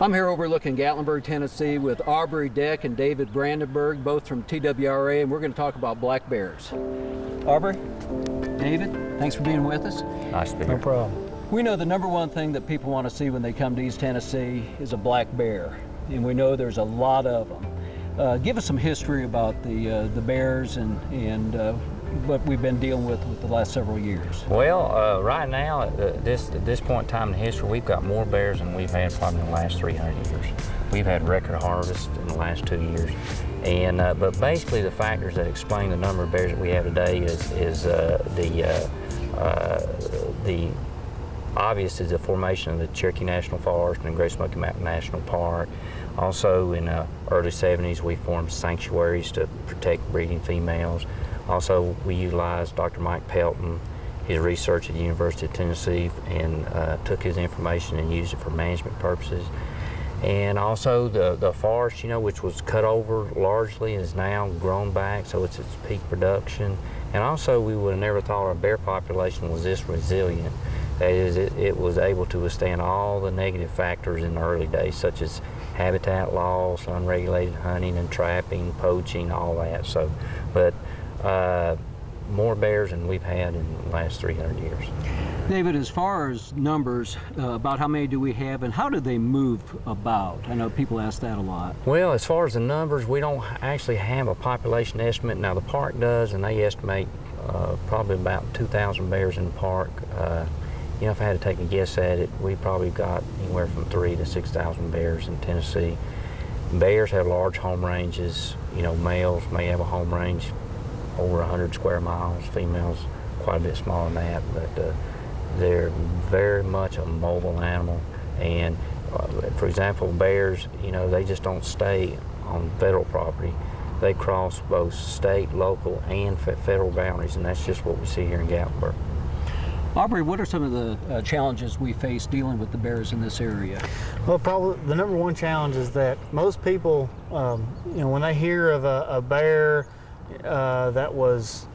I'm here overlooking Gatlinburg, Tennessee with Aubrey Deck and David Brandenburg, both from TWRA, and we're going to talk about black bears. Aubrey, David, thanks for being with us. Nice to be here. No problem. We know the number one thing that people want to see when they come to East Tennessee is a black bear, and we know there's a lot of them. Give us some history about the bears and what we've been dealing with the last several years. Well, right now, at this point in time in history, we've got more bears than we've had probably in the last 300 years. We've had record harvest in the last 2 years. And, but basically the factors that explain the number of bears that we have today is the obvious is the formation of the Cherokee National Forest and Great Smoky Mountain National Park. Also in the early 70s, we formed sanctuaries to protect breeding females. Also, we utilized Dr. Mike Pelton, his research at the University of Tennessee, and took his information and used it for management purposes. And also the forest, you know, which was cut over largely, is now grown back, so it's its peak production. And also, we would have never thought our bear population was this resilient. That is, it was able to withstand all the negative factors in the early days, such as habitat loss, unregulated hunting and trapping, poaching, all that. So, but more bears than we've had in the last 300 years. David, as far as numbers, about how many do we have and how do they move about? I know people ask that a lot. Well, as far as the numbers, we don't actually have a population estimate. Now the park does, and they estimate probably about 2,000 bears in the park. You know, if I had to take a guess at it, we probably got anywhere from 3,000 to 6,000 bears in Tennessee. Bears have large home ranges. You know, males may have a home range over 100 square miles, females quite a bit smaller than that, but they're very much a mobile animal. And for example, bears, you know, they just don't stay on federal property. They cross both state, local, and federal boundaries, and that's just what we see here in Gatlinburg. Aubrey, what are some of the challenges we face dealing with the bears in this area? Well, probably the number one challenge is that most people, you know, when they hear of a bear that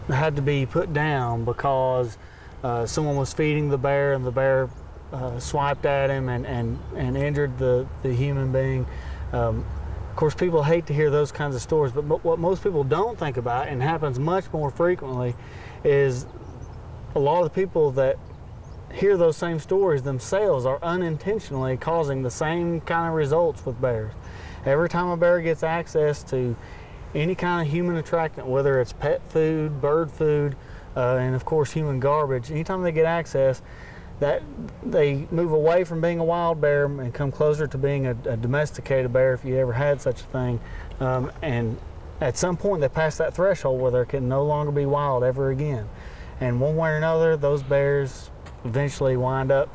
had to be put down because someone was feeding the bear and the bear swiped at him and injured the human being. Of course, people hate to hear those kinds of stories, but what most people don't think about, and happens much more frequently, is a lot of the people that hear those same stories themselves are unintentionally causing the same kind of results with bears. Every time a bear gets access to any kind of human attractant, whether it's pet food, bird food, and of course human garbage, anytime they get access, that they move away from being a wild bear and come closer to being a domesticated bear, if you ever had such a thing. And at some point they pass that threshold where they can no longer be wild ever again. And one way or another, those bears eventually wind up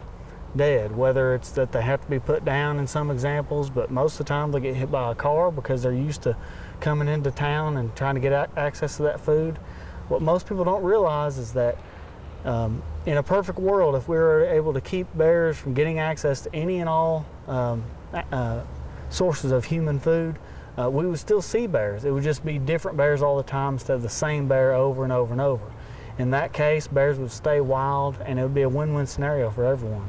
dead, whether it's that they have to be put down in some examples, but most of the time they get hit by a car because they're used to coming into town and trying to get access to that food. What most people don't realize is that in a perfect world, if we were able to keep bears from getting access to any and all sources of human food, we would still see bears. It would just be different bears all the time instead of the same bear over and over and over. In that case, bears would stay wild, and it would be a win-win scenario for everyone.